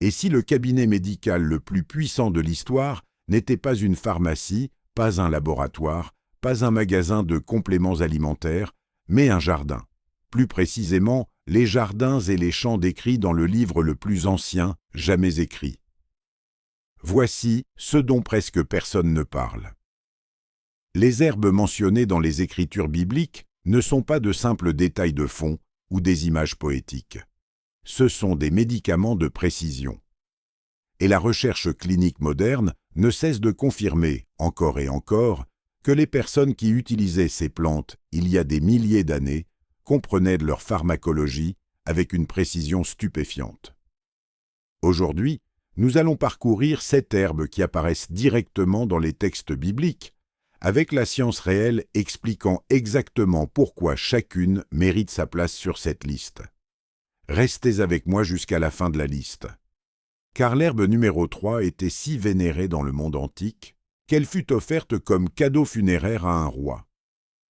Et si le cabinet médical le plus puissant de l'histoire n'était pas une pharmacie, pas un laboratoire, pas un magasin de compléments alimentaires, mais un jardin. Plus précisément, les jardins et les champs décrits dans le livre le plus ancien jamais écrit. Voici ce dont presque personne ne parle. Les herbes mentionnées dans les écritures bibliques ne sont pas de simples détails de fond ou des images poétiques. Ce sont des médicaments de précision. Et la recherche clinique moderne ne cesse de confirmer, encore et encore, que les personnes qui utilisaient ces plantes il y a des milliers d'années comprenaient de leur pharmacologie avec une précision stupéfiante. Aujourd'hui, nous allons parcourir 7 herbes qui apparaissent directement dans les textes bibliques, avec la science réelle expliquant exactement pourquoi chacune mérite sa place sur cette liste. Restez avec moi jusqu'à la fin de la liste. Car l'herbe numéro 3 était si vénérée dans le monde antique qu'elle fut offerte comme cadeau funéraire à un roi.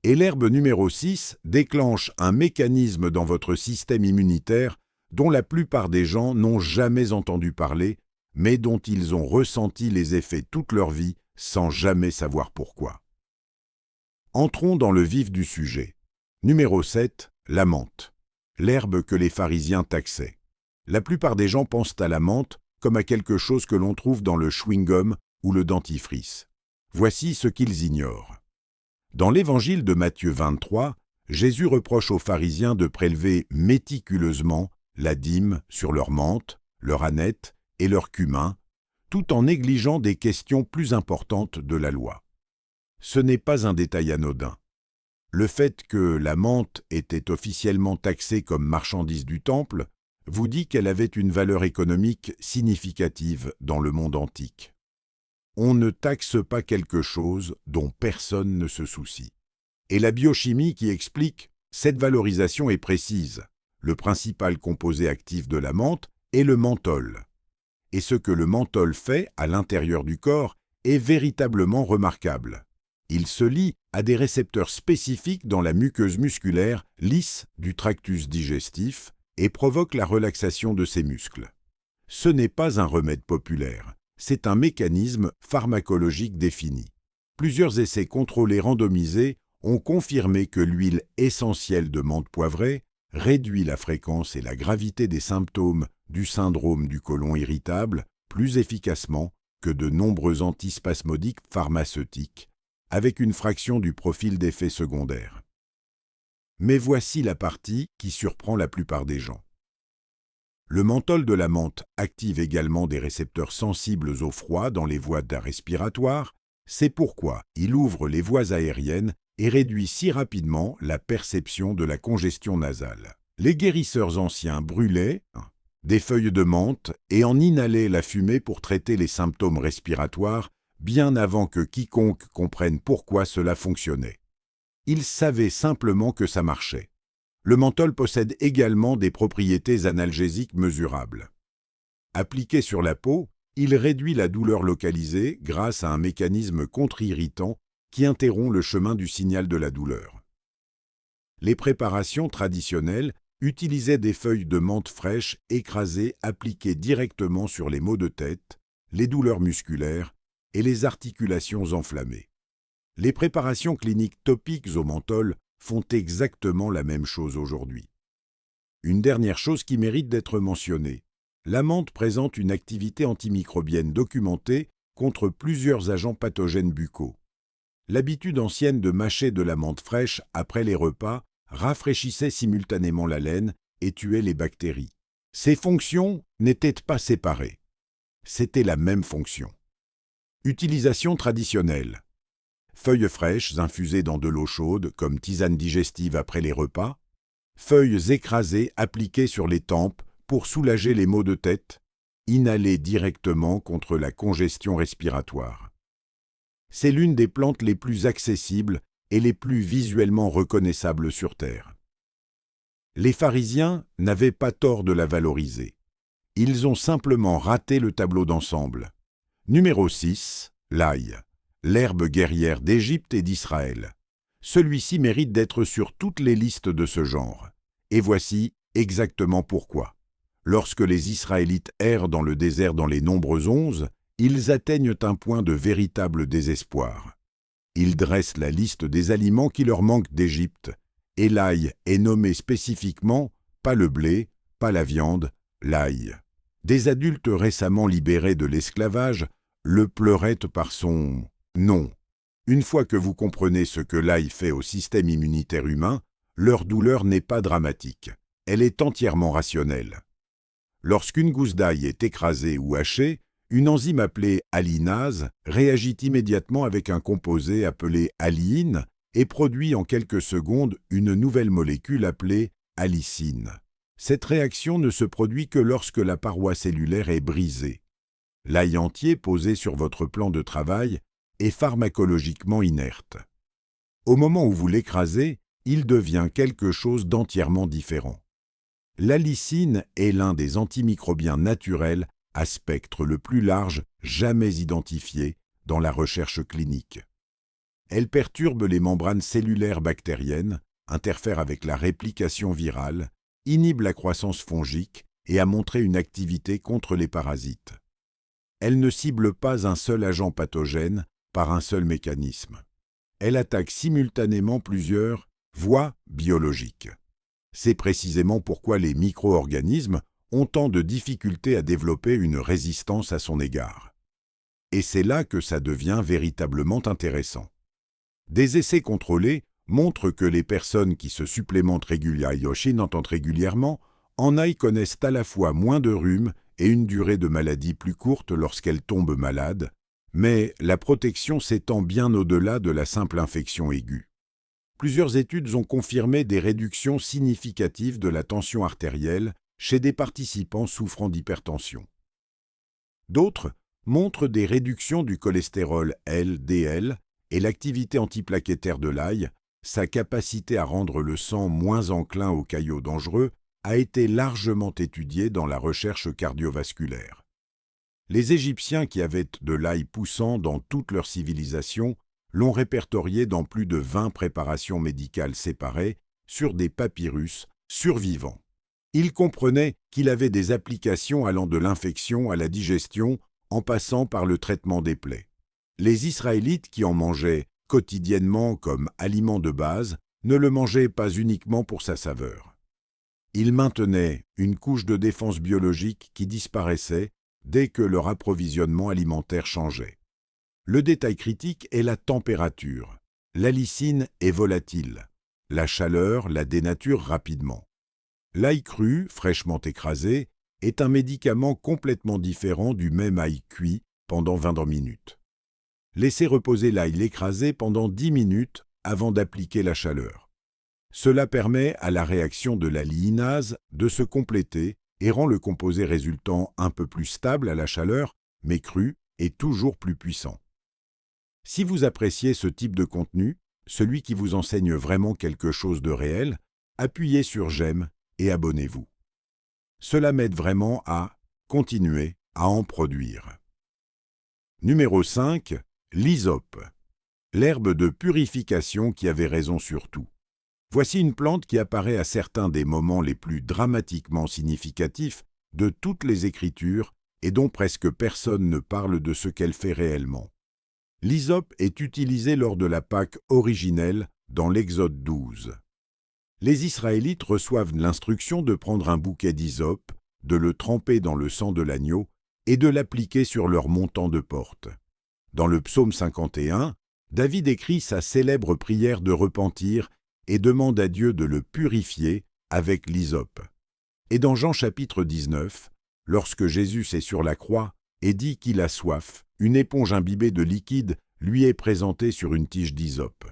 Et l'herbe numéro 6 déclenche un mécanisme dans votre système immunitaire dont la plupart des gens n'ont jamais entendu parler, mais dont ils ont ressenti les effets toute leur vie sans jamais savoir pourquoi. Entrons dans le vif du sujet. Numéro 7, la menthe. L'herbe que les pharisiens taxaient. La plupart des gens pensent à la menthe comme à quelque chose que l'on trouve dans le chewing-gum ou le dentifrice. Voici ce qu'ils ignorent. Dans l'évangile de Matthieu 23, Jésus reproche aux pharisiens de prélever méticuleusement la dîme sur leur menthe, leur hannête et leur cumin, tout en négligeant des questions plus importantes de la loi. Ce n'est pas un détail anodin. Le fait que la menthe était officiellement taxée comme marchandise du temple vous dit qu'elle avait une valeur économique significative dans le monde antique. On ne taxe pas quelque chose dont personne ne se soucie. Et la biochimie qui explique cette valorisation est précise. Le principal composé actif de la menthe est le menthol. Et ce que le menthol fait à l'intérieur du corps est véritablement remarquable. Il se lie à des récepteurs spécifiques dans la muqueuse musculaire lisse du tractus digestif et provoque la relaxation de ses muscles. Ce n'est pas un remède populaire, c'est un mécanisme pharmacologique défini. Plusieurs essais contrôlés randomisés ont confirmé que l'huile essentielle de menthe poivrée réduit la fréquence et la gravité des symptômes du syndrome du côlon irritable plus efficacement que de nombreux antispasmodiques pharmaceutiques, avec une fraction du profil d'effets secondaires. Mais voici la partie qui surprend la plupart des gens. Le menthol de la menthe active également des récepteurs sensibles au froid dans les voies respiratoires, c'est pourquoi il ouvre les voies aériennes et réduit si rapidement la perception de la congestion nasale. Les guérisseurs anciens brûlaient des feuilles de menthe et en inhalaient la fumée pour traiter les symptômes respiratoires bien avant que quiconque comprenne pourquoi cela fonctionnait. Ils savaient simplement que ça marchait. Le menthol possède également des propriétés analgésiques mesurables. Appliqué sur la peau, il réduit la douleur localisée grâce à un mécanisme contre-irritant qui interrompt le chemin du signal de la douleur. Les préparations traditionnelles utilisaient des feuilles de menthe fraîches écrasées appliquées directement sur les maux de tête, les douleurs musculaires et les articulations enflammées. Les préparations cliniques topiques au menthol font exactement la même chose aujourd'hui. Une dernière chose qui mérite d'être mentionnée. La menthe présente une activité antimicrobienne documentée contre plusieurs agents pathogènes buccaux. L'habitude ancienne de mâcher de la menthe fraîche après les repas rafraîchissait simultanément la laine et tuait les bactéries. Ces fonctions n'étaient pas séparées. C'était la même fonction. Utilisation traditionnelle. Feuilles fraîches infusées dans de l'eau chaude comme tisane digestive après les repas. Feuilles écrasées appliquées sur les tempes pour soulager les maux de tête. Inhalées directement contre la congestion respiratoire. C'est l'une des plantes les plus accessibles et les plus visuellement reconnaissables sur Terre. Les pharisiens n'avaient pas tort de la valoriser. Ils ont simplement raté le tableau d'ensemble. Numéro 6, l'ail, l'herbe guerrière d'Égypte et d'Israël. Celui-ci mérite d'être sur toutes les listes de ce genre. Et voici exactement pourquoi. Lorsque les Israélites errent dans le désert dans les Nombres 11, ils atteignent un point de véritable désespoir. Ils dressent la liste des aliments qui leur manquent d'Égypte, et l'ail est nommé spécifiquement, pas le blé, pas la viande, l'ail. Des adultes récemment libérés de l'esclavage le pleuraient par son nom. Une fois que vous comprenez ce que l'ail fait au système immunitaire humain, leur douleur n'est pas dramatique. Elle est entièrement rationnelle. Lorsqu'une gousse d'ail est écrasée ou hachée, une enzyme appelée allinase réagit immédiatement avec un composé appelé alliine et produit en quelques secondes une nouvelle molécule appelée allicine. Cette réaction ne se produit que lorsque la paroi cellulaire est brisée. L'ail entier posé sur votre plan de travail est pharmacologiquement inerte. Au moment où vous l'écrasez, il devient quelque chose d'entièrement différent. L'allicine est l'un des antimicrobiens naturels à spectre le plus large jamais identifié dans la recherche clinique. Elle perturbe les membranes cellulaires bactériennes, interfère avec la réplication virale, inhibe la croissance fongique et a montré une activité contre les parasites. Elle ne cible pas un seul agent pathogène par un seul mécanisme. Elle attaque simultanément plusieurs voies biologiques. C'est précisément pourquoi les micro-organismes ont tant de difficultés à développer une résistance à son égard. Et c'est là que ça devient véritablement intéressant. Des essais contrôlés montrent que les personnes qui se supplémentent régulièrement en ail connaissent à la fois moins de rhume et une durée de maladie plus courte lorsqu'elles tombent malades, mais la protection s'étend bien au-delà de la simple infection aiguë. Plusieurs études ont confirmé des réductions significatives de la tension artérielle chez des participants souffrant d'hypertension. D'autres montrent des réductions du cholestérol LDL et l'activité antiplaquettaire de l'ail, sa capacité à rendre le sang moins enclin aux caillots dangereux, a été largement étudiée dans la recherche cardiovasculaire. Les Égyptiens qui avaient de l'ail poussant dans toute leur civilisation l'ont répertorié dans plus de 20 préparations médicales séparées sur des papyrus survivants. Ils comprenaient qu'il avait des applications allant de l'infection à la digestion en passant par le traitement des plaies. Les Israélites qui en mangeaient quotidiennement comme aliment de base ne le mangeaient pas uniquement pour sa saveur. Ils maintenaient une couche de défense biologique qui disparaissait dès que leur approvisionnement alimentaire changeait. Le détail critique est la température. L'allicine est volatile. La chaleur la dénature rapidement. L'ail cru, fraîchement écrasé, est un médicament complètement différent du même ail cuit pendant 20 minutes. Laissez reposer l'ail écrasé pendant 10 minutes avant d'appliquer la chaleur. Cela permet à la réaction de l'alliinase de se compléter et rend le composé résultant un peu plus stable à la chaleur, mais cru et toujours plus puissant. Si vous appréciez ce type de contenu, celui qui vous enseigne vraiment quelque chose de réel, appuyez sur j'aime et abonnez-vous. Cela m'aide vraiment à continuer à en produire. Numéro 5. L'hysope. L'herbe de purification qui avait raison sur tout. Voici une plante qui apparaît à certains des moments les plus dramatiquement significatifs de toutes les Écritures et dont presque personne ne parle de ce qu'elle fait réellement. L'hysope est utilisée lors de la Pâque originelle dans l'Exode 12. Les Israélites reçoivent l'instruction de prendre un bouquet d'hysope, de le tremper dans le sang de l'agneau et de l'appliquer sur leur montant de porte. Dans le psaume 51, David écrit sa célèbre prière de repentir et demande à Dieu de le purifier avec l'hysope. Et dans Jean chapitre 19, lorsque Jésus est sur la croix et dit qu'il a soif, une éponge imbibée de liquide lui est présentée sur une tige d'hysope.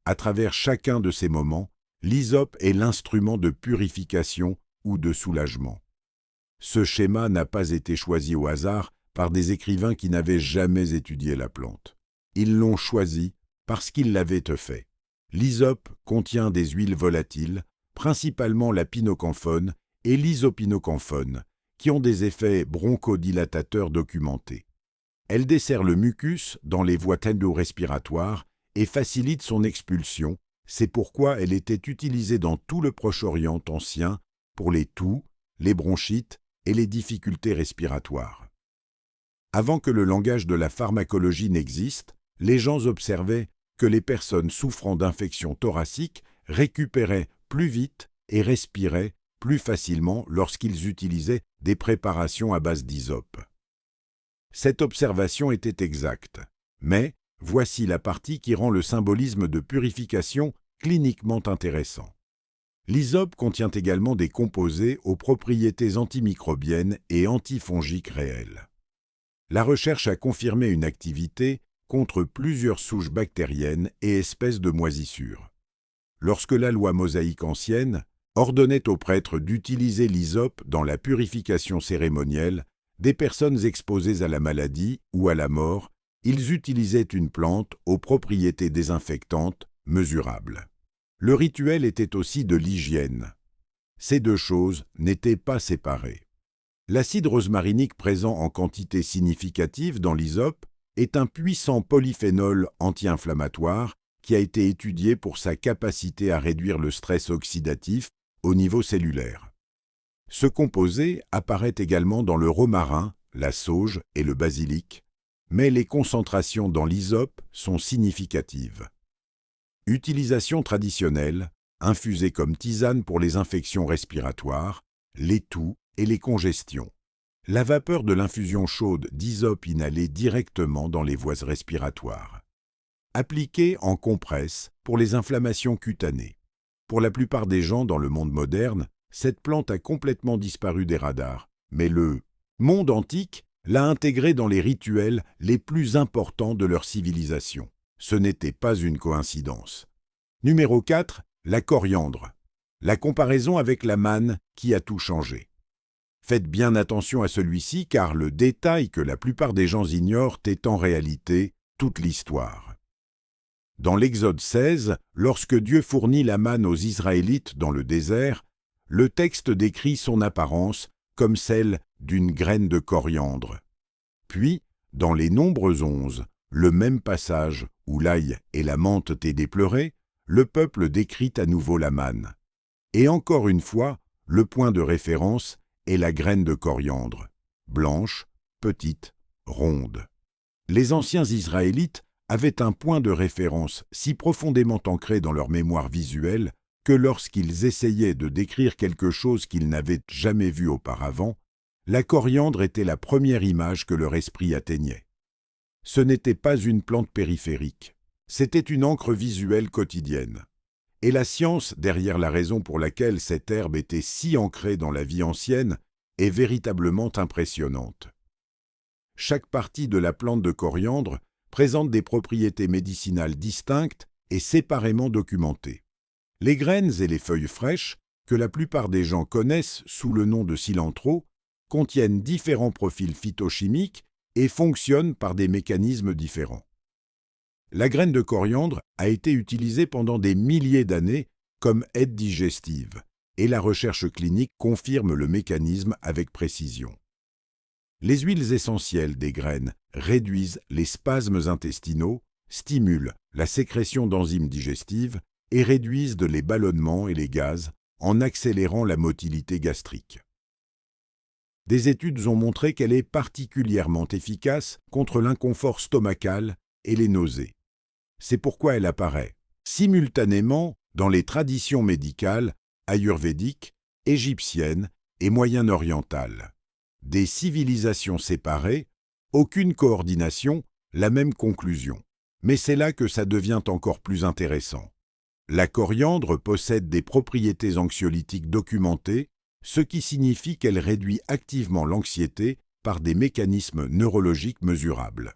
À travers chacun de ces moments, l'hysope est l'instrument de purification ou de soulagement. Ce schéma n'a pas été choisi au hasard par des écrivains qui n'avaient jamais étudié la plante. Ils l'ont choisi parce qu'ils l'avaient fait. L'hysope contient des huiles volatiles, principalement la pinocanphone et l'isopinocanphone, qui ont des effets bronchodilatateurs documentés. Elle dessert le mucus dans les voies tendo-respiratoires et facilite son expulsion. C'est pourquoi elle était utilisée dans tout le Proche-Orient ancien pour les toux, les bronchites et les difficultés respiratoires. Avant que le langage de la pharmacologie n'existe, les gens observaient que les personnes souffrant d'infections thoraciques récupéraient plus vite et respiraient plus facilement lorsqu'ils utilisaient des préparations à base d'hysope. Cette observation était exacte, mais voici la partie qui rend le symbolisme de purification cliniquement intéressant. L'hysope contient également des composés aux propriétés antimicrobiennes et antifongiques réelles. La recherche a confirmé une activité contre plusieurs souches bactériennes et espèces de moisissures. Lorsque la loi mosaïque ancienne ordonnait aux prêtres d'utiliser l'hysope dans la purification cérémonielle des personnes exposées à la maladie ou à la mort, ils utilisaient une plante aux propriétés désinfectantes mesurables. Le rituel était aussi de l'hygiène. Ces deux choses n'étaient pas séparées. L'acide rosmarinique présent en quantité significative dans l'hysope est un puissant polyphénol anti-inflammatoire qui a été étudié pour sa capacité à réduire le stress oxydatif au niveau cellulaire. Ce composé apparaît également dans le romarin, la sauge et le basilic, mais les concentrations dans l'hysope sont significatives. Utilisation traditionnelle, infusée comme tisane pour les infections respiratoires, les toux et les congestions. La vapeur de l'infusion chaude d'hysope inhalée directement dans les voies respiratoires. Appliquée en compresse pour les inflammations cutanées. Pour la plupart des gens dans le monde moderne, cette plante a complètement disparu des radars, mais le monde antique l'a intégrée dans les rituels les plus importants de leur civilisation. Ce n'était pas une coïncidence. Numéro 4, la coriandre. La comparaison avec la manne qui a tout changé. Faites bien attention à celui-ci car le détail que la plupart des gens ignorent est en réalité toute l'histoire. Dans l'Exode 16, lorsque Dieu fournit la manne aux Israélites dans le désert, le texte décrit son apparence comme celle d'une graine de coriandre. Puis, dans les Nombres 11, le même passage où l'ail et la menthe étaient dépleurés, le peuple décrit à nouveau la manne. Et encore une fois, le point de référence est la graine de coriandre, blanche, petite, ronde. Les anciens Israélites avaient un point de référence si profondément ancré dans leur mémoire visuelle que lorsqu'ils essayaient de décrire quelque chose qu'ils n'avaient jamais vu auparavant, la coriandre était la première image que leur esprit atteignait. Ce n'était pas une plante périphérique, c'était une encre visuelle quotidienne. Et la science, derrière la raison pour laquelle cette herbe était si ancrée dans la vie ancienne, est véritablement impressionnante. Chaque partie de la plante de coriandre présente des propriétés médicinales distinctes et séparément documentées. Les graines et les feuilles fraîches, que la plupart des gens connaissent sous le nom de cilantro, contiennent différents profils phytochimiques et fonctionnent par des mécanismes différents. La graine de coriandre a été utilisée pendant des milliers d'années comme aide digestive, et la recherche clinique confirme le mécanisme avec précision. Les huiles essentielles des graines réduisent les spasmes intestinaux, stimulent la sécrétion d'enzymes digestives et réduisent les ballonnements et les gaz en accélérant la motilité gastrique. Des études ont montré qu'elle est particulièrement efficace contre l'inconfort stomacal et les nausées. C'est pourquoi elle apparaît simultanément dans les traditions médicales ayurvédiques, égyptiennes et moyen-orientales. Des civilisations séparées, aucune coordination, la même conclusion. Mais c'est là que ça devient encore plus intéressant. La coriandre possède des propriétés anxiolytiques documentées, ce qui signifie qu'elle réduit activement l'anxiété par des mécanismes neurologiques mesurables.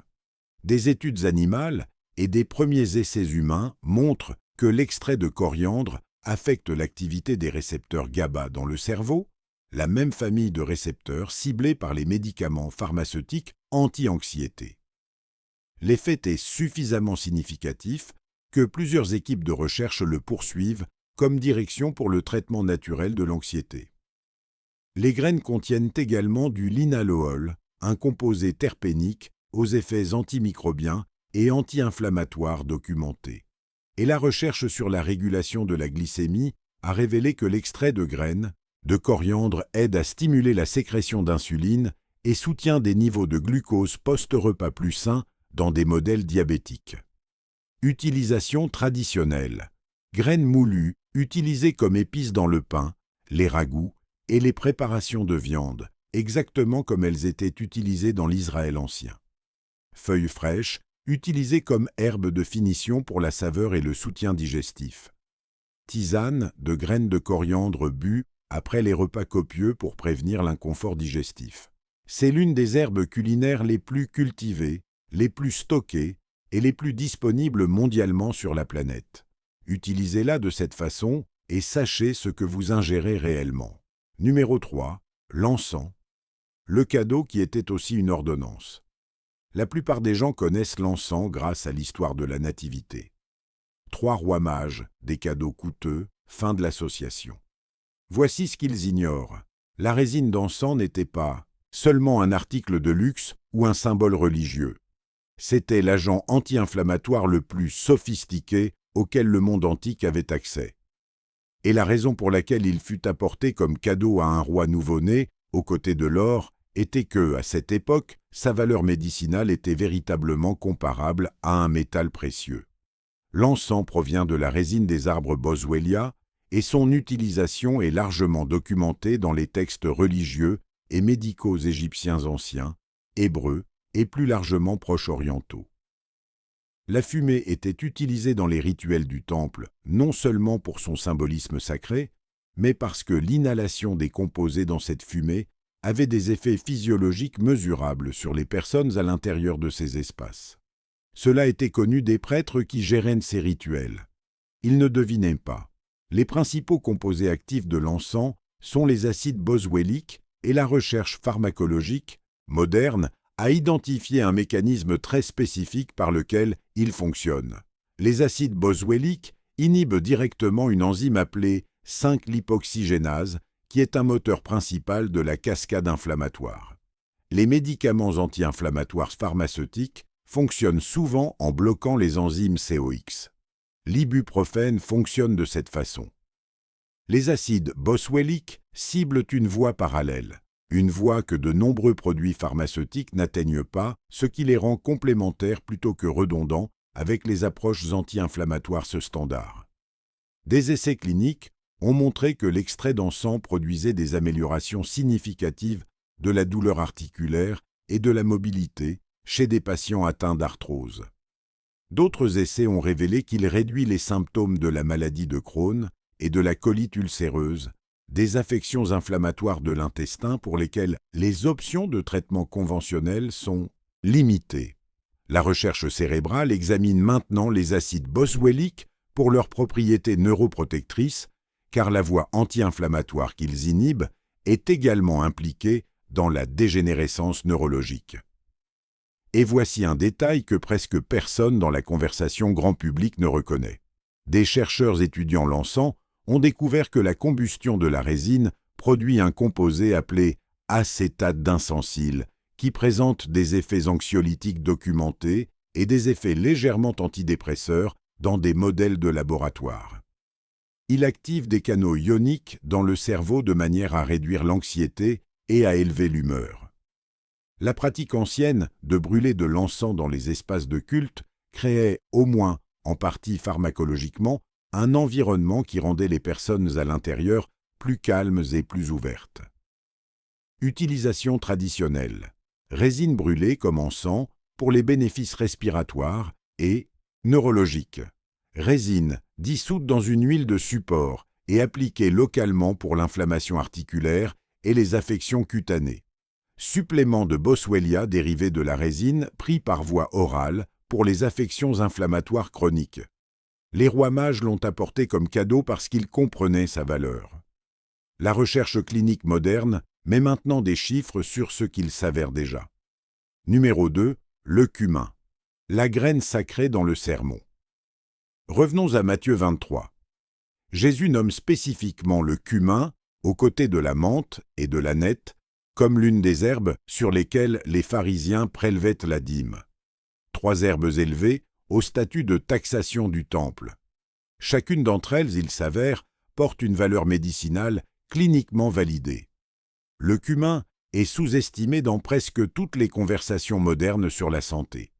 Des études animales et des premiers essais humains montrent que l'extrait de coriandre affecte l'activité des récepteurs GABA dans le cerveau, la même famille de récepteurs ciblés par les médicaments pharmaceutiques anti-anxiété. L'effet est suffisamment significatif que plusieurs équipes de recherche le poursuivent comme direction pour le traitement naturel de l'anxiété. Les graines contiennent également du linalool, un composé terpénique aux effets antimicrobiens et anti-inflammatoires documentés. Et la recherche sur la régulation de la glycémie a révélé que l'extrait de graines de coriandre aide à stimuler la sécrétion d'insuline et soutient des niveaux de glucose post-repas plus sains dans des modèles diabétiques. Utilisation traditionnelle. Graines moulues utilisées comme épices dans le pain, les ragoûts et les préparations de viande, exactement comme elles étaient utilisées dans l'Israël ancien. Feuilles fraîches utilisées comme herbe de finition pour la saveur et le soutien digestif. Tisane de graines de coriandre bues après les repas copieux pour prévenir l'inconfort digestif. C'est l'une des herbes culinaires les plus cultivées, les plus stockées et les plus disponibles mondialement sur la planète. Utilisez-la de cette façon et sachez ce que vous ingérez réellement. Numéro 3. L'encens. Le cadeau qui était aussi une ordonnance. La plupart des gens connaissent l'encens grâce à l'histoire de la Nativité. 3 rois mages, des cadeaux coûteux, fin de l'association. Voici ce qu'ils ignorent. La résine d'encens n'était pas seulement un article de luxe ou un symbole religieux. C'était l'agent anti-inflammatoire le plus sophistiqué auquel le monde antique avait accès. Et la raison pour laquelle il fut apporté comme cadeau à un roi nouveau-né, aux côtés de l'or, était que, à cette époque, sa valeur médicinale était véritablement comparable à un métal précieux. L'encens provient de la résine des arbres Boswellia et son utilisation est largement documentée dans les textes religieux et médicaux égyptiens anciens, hébreux et plus largement proche-orientaux. La fumée était utilisée dans les rituels du temple non seulement pour son symbolisme sacré, mais parce que l'inhalation des composés dans cette fumée avait des effets physiologiques mesurables sur les personnes à l'intérieur de ces espaces. Cela était connu des prêtres qui géraient ces rituels. Ils ne devinaient pas. Les principaux composés actifs de l'encens sont les acides boswelliques et la recherche pharmacologique, moderne, a identifié un mécanisme très spécifique par lequel il fonctionne. Les acides boswelliques inhibent directement une enzyme appelée 5-lipoxygénase, qui est un moteur principal de la cascade inflammatoire. Les médicaments anti-inflammatoires pharmaceutiques fonctionnent souvent en bloquant les enzymes COX. L'ibuprofène fonctionne de cette façon. Les acides boswelliques ciblent une voie parallèle, une voie que de nombreux produits pharmaceutiques n'atteignent pas, ce qui les rend complémentaires plutôt que redondants avec les approches anti-inflammatoires standards. Des essais cliniques ont montré que l'extrait d'encens produisait des améliorations significatives de la douleur articulaire et de la mobilité chez des patients atteints d'arthrose. D'autres essais ont révélé qu'il réduit les symptômes de la maladie de Crohn et de la colite ulcéreuse, des affections inflammatoires de l'intestin pour lesquelles les options de traitement conventionnels sont limitées. La recherche cérébrale examine maintenant les acides boswelliques pour leurs propriétés neuroprotectrices, car la voie anti-inflammatoire qu'ils inhibent est également impliquée dans la dégénérescence neurologique. Et voici un détail que presque personne dans la conversation grand public ne reconnaît. Des chercheurs étudiant l'encens ont découvert que la combustion de la résine produit un composé appelé acétate d'insensile, qui présente des effets anxiolytiques documentés et des effets légèrement antidépresseurs dans des modèles de laboratoire. Il active des canaux ioniques dans le cerveau de manière à réduire l'anxiété et à élever l'humeur. La pratique ancienne de brûler de l'encens dans les espaces de culte créait, au moins en partie pharmacologiquement, un environnement qui rendait les personnes à l'intérieur plus calmes et plus ouvertes. Utilisation traditionnelle. Résine brûlée comme encens pour les bénéfices respiratoires et neurologiques. Résine dissoute dans une huile de support et appliquée localement pour l'inflammation articulaire et les affections cutanées. Supplément de Boswellia dérivé de la résine pris par voie orale pour les affections inflammatoires chroniques. Les rois mages l'ont apporté comme cadeau parce qu'ils comprenaient sa valeur. La recherche clinique moderne met maintenant des chiffres sur ce qu'il s'avère déjà. Numéro 2. Le cumin. La graine sacrée dans le sermon. Revenons à Matthieu 23. Jésus nomme spécifiquement le cumin, aux côtés de la menthe et de l'âneth, comme l'une des herbes sur lesquelles les pharisiens prélevaient la dîme. 3 herbes élevées au statut de taxation du temple. Chacune d'entre elles, il s'avère, porte une valeur médicinale cliniquement validé. Le cumin est sous-estimé dans presque toutes les conversations modernes sur la santé.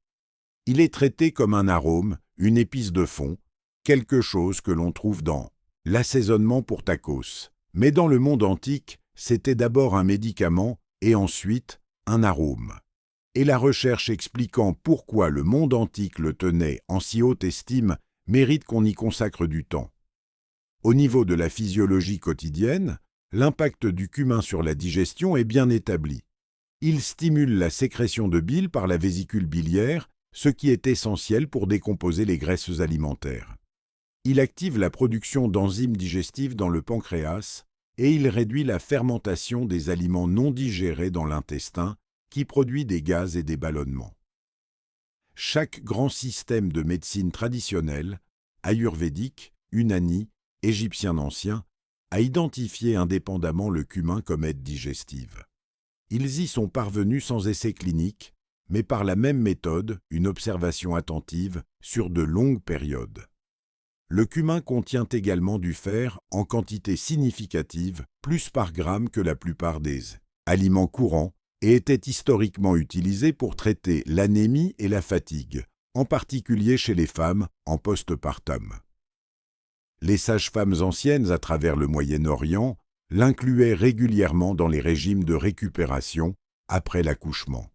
Il est traité comme un arôme, une épice de fond, quelque chose que l'on trouve dans l'assaisonnement pour tacos. Mais dans le monde antique, c'était d'abord un médicament et ensuite un arôme. Et la recherche expliquant pourquoi le monde antique le tenait en si haute estime mérite qu'on y consacre du temps. Au niveau de la physiologie quotidienne, l'impact du cumin sur la digestion est bien établi. Il stimule la sécrétion de bile par la vésicule biliaire, ce qui est essentiel pour décomposer les graisses alimentaires. Il active la production d'enzymes digestives dans le pancréas et il réduit la fermentation des aliments non digérés dans l'intestin, qui produit des gaz et des ballonnements. Chaque grand système de médecine traditionnelle, ayurvédique, unani, égyptien ancien, a identifié indépendamment le cumin comme aide digestive. Ils y sont parvenus sans essai clinique, mais par la même méthode, une observation attentive, sur de longues périodes. Le cumin contient également du fer en quantité significative, plus par gramme que la plupart des aliments courants, et était historiquement utilisé pour traiter l'anémie et la fatigue, en particulier chez les femmes en postpartum. Les sages-femmes anciennes à travers le Moyen-Orient l'incluaient régulièrement dans les régimes de récupération après l'accouchement.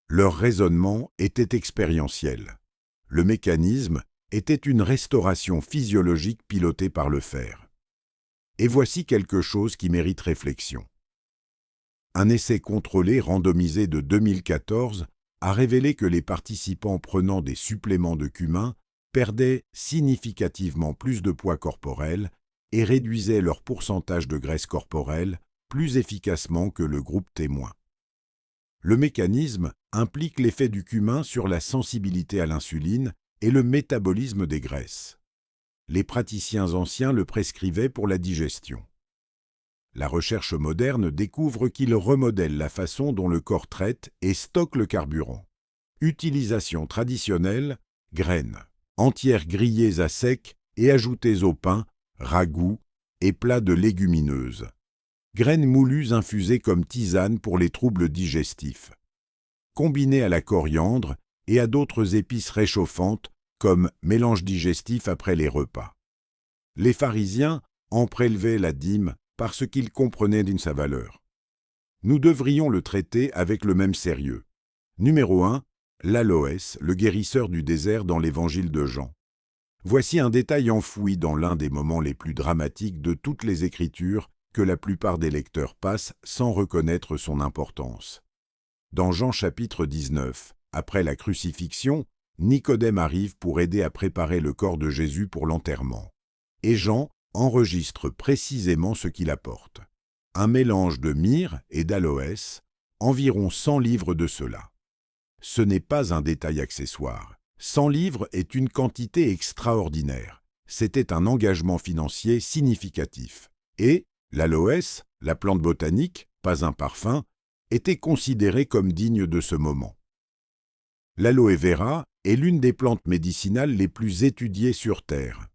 Leur raisonnement était expérientiel. Le mécanisme était une restauration physiologique pilotée par le fer. Et voici quelque chose qui mérite réflexion. Un essai contrôlé randomisé de 2014 a révélé que les participants prenant des suppléments de cumin perdaient significativement plus de poids corporel et réduisaient leur pourcentage de graisse corporelle plus efficacement que le groupe témoin. Le mécanisme implique l'effet du cumin sur la sensibilité à l'insuline et le métabolisme des graisses. Les praticiens anciens le prescrivaient pour la digestion. La recherche moderne découvre qu'il remodèle la façon dont le corps traite et stocke le carburant. Utilisation traditionnelle, graines, entières grillées à sec et ajoutées au pain, ragoûts et plats de légumineuses. Graines moulues infusées comme tisane pour les troubles digestifs. Combinées à la coriandre et à d'autres épices réchauffantes comme mélange digestif après les repas. Les pharisiens en prélevaient la dîme parce qu'ils comprenaient d'une sa valeur. Nous devrions le traiter avec le même sérieux. Numéro 1, l'aloès, le guérisseur du désert dans l'évangile de Jean. Voici un détail enfoui dans l'un des moments les plus dramatiques de toutes les Écritures que la plupart des lecteurs passent sans reconnaître son importance. Dans Jean chapitre 19, après la crucifixion, Nicodème arrive pour aider à préparer le corps de Jésus pour l'enterrement. Et Jean enregistre précisément ce qu'il apporte. Un mélange de myrrhe et d'aloès, environ 100 livres de cela. Ce n'est pas un détail accessoire. 100 livres est une quantité extraordinaire. C'était un engagement financier significatif. Et l'aloès, la plante botanique, pas un parfum, était considérée comme digne de ce moment. L'aloe vera est l'une des plantes médicinales les plus étudiées sur Terre.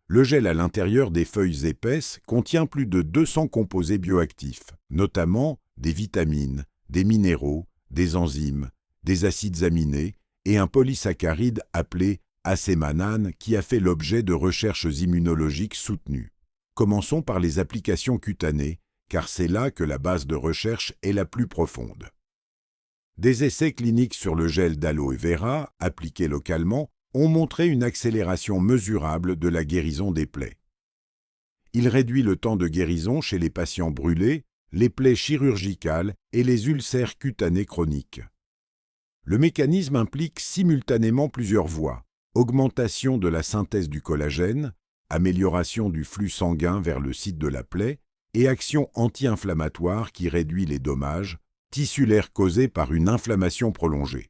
Le gel à l'intérieur des feuilles épaisses contient plus de 200 composés bioactifs, notamment des vitamines, des minéraux, des enzymes, des acides aminés et un polysaccharide appelé acémanane qui a fait l'objet de recherches immunologiques soutenues. Commençons par les applications cutanées, car c'est là que la base de recherche est la plus profonde. Des essais cliniques sur le gel d'aloe vera, appliqué localement, ont montré une accélération mesurable de la guérison des plaies. Il réduit le temps de guérison chez les patients brûlés, les plaies chirurgicales et les ulcères cutanés chroniques. Le mécanisme implique simultanément plusieurs voies: augmentation de la synthèse du collagène, amélioration du flux sanguin vers le site de la plaie et action anti-inflammatoire qui réduit les dommages tissulaires causés par une inflammation prolongée.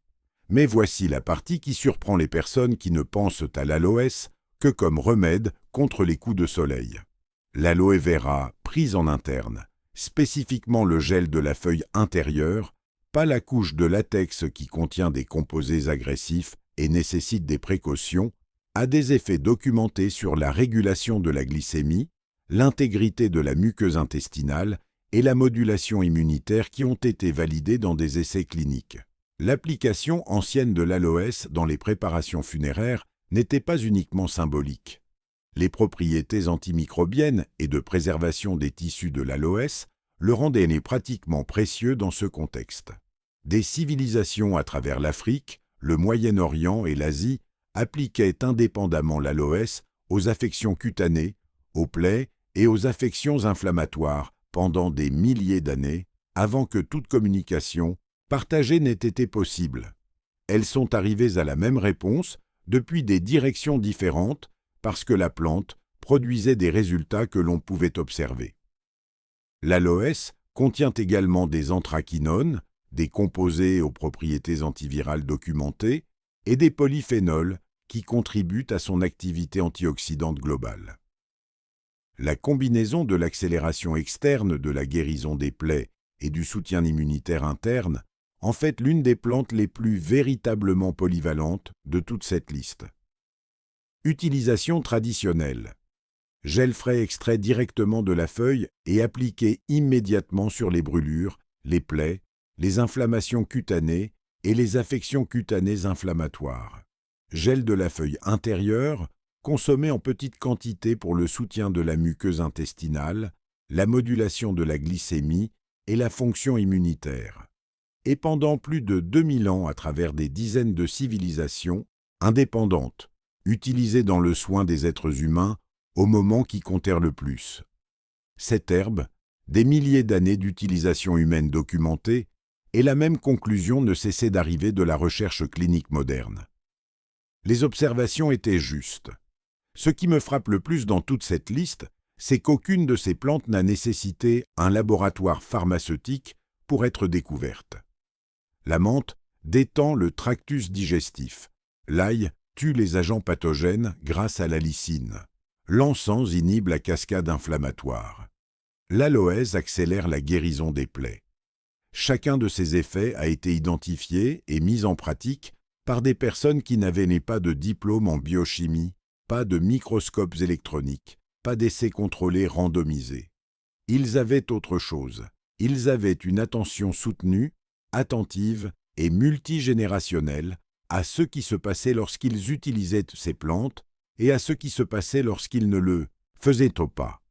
Mais voici la partie qui surprend les personnes qui ne pensent à l'aloès que comme remède contre les coups de soleil. L'aloe vera prise en interne, spécifiquement le gel de la feuille intérieure, pas la couche de latex qui contient des composés agressifs et nécessite des précautions, a des effets documentés sur la régulation de la glycémie, l'intégrité de la muqueuse intestinale et la modulation immunitaire qui ont été validées dans des essais cliniques. L'application ancienne de l'aloès dans les préparations funéraires n'était pas uniquement symbolique. Les propriétés antimicrobiennes et de préservation des tissus de l'aloès le rendaient pratiquement précieux dans ce contexte. Des civilisations à travers l'Afrique, le Moyen-Orient et l'Asie appliquaient indépendamment l'aloès aux affections cutanées, aux plaies et aux affections inflammatoires pendant des milliers d'années, avant que toute communication partagée n'ait été possible. Elles sont arrivées à la même réponse depuis des directions différentes parce que la plante produisait des résultats que l'on pouvait observer. L'aloès contient également des anthraquinones, des composés aux propriétés antivirales documentées, et des polyphénols qui contribuent à son activité antioxydante globale. La combinaison de l'accélération externe de la guérison des plaies et du soutien immunitaire interne en fait l'une des plantes les plus véritablement polyvalentes de toute cette liste. Utilisation traditionnelle. Gel frais extrait directement de la feuille et appliqué immédiatement sur les brûlures, les plaies, les inflammations cutanées et les affections cutanées inflammatoires. Gel de la feuille intérieure, consommé en petite quantité pour le soutien de la muqueuse intestinale, la modulation de la glycémie et la fonction immunitaire. Et pendant plus de 2000 ans à travers des dizaines de civilisations indépendantes, utilisées dans le soin des êtres humains au moment qui comptèrent le plus. Cette herbe, des milliers d'années d'utilisation humaine documentée, et la même conclusion ne cessait d'arriver de la recherche clinique moderne. Les observations étaient justes. Ce qui me frappe le plus dans toute cette liste, c'est qu'aucune de ces plantes n'a nécessité un laboratoire pharmaceutique pour être découverte. La menthe détend le tractus digestif. L'ail tue les agents pathogènes grâce à la lysine. L'encens inhibe la cascade inflammatoire. L'aloès accélère la guérison des plaies. Chacun de ces effets a été identifié et mis en pratique par des personnes qui n'avaient pas de diplôme en biochimie, pas de microscopes électroniques, pas d'essais contrôlés randomisés. Ils avaient autre chose. Ils avaient une attention soutenue, attentive et multigénérationnelle à ce qui se passait lorsqu'ils utilisaient ces plantes et à ce qui se passait lorsqu'ils ne le faisaient pas.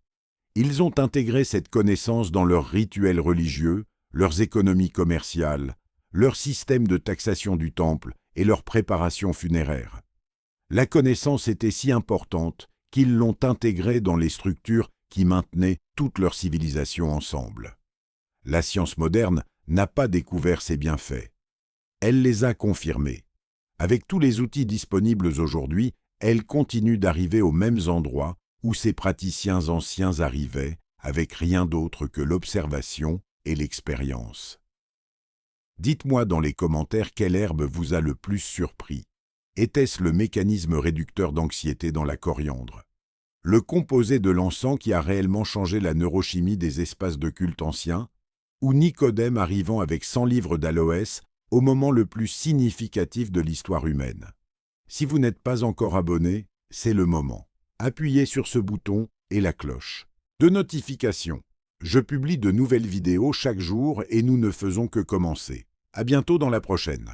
Ils ont intégré cette connaissance dans leurs rituels religieux, leurs économies commerciales, leur système de taxation du temple et leur préparation funéraire. La connaissance était si importante qu'ils l'ont intégrée dans les structures qui maintenaient toute leur civilisation ensemble. La science moderne n'a pas découvert ces bienfaits. Elle les a confirmés. Avec tous les outils disponibles aujourd'hui, elle continue d'arriver aux mêmes endroits où ces praticiens anciens arrivaient, avec rien d'autre que l'observation et l'expérience. Dites-moi dans les commentaires quelle herbe vous a le plus surpris. Était-ce le mécanisme réducteur d'anxiété dans la coriandre? Le composé de l'encens qui a réellement changé la neurochimie des espaces de culte anciens? Ou Nicodème arrivant avec 100 livres d'aloès au moment le plus significatif de l'histoire humaine? Si vous n'êtes pas encore abonné, c'est le moment. Appuyez sur ce bouton et la cloche de notification. Je publie de nouvelles vidéos chaque jour et nous ne faisons que commencer. À bientôt dans la prochaine.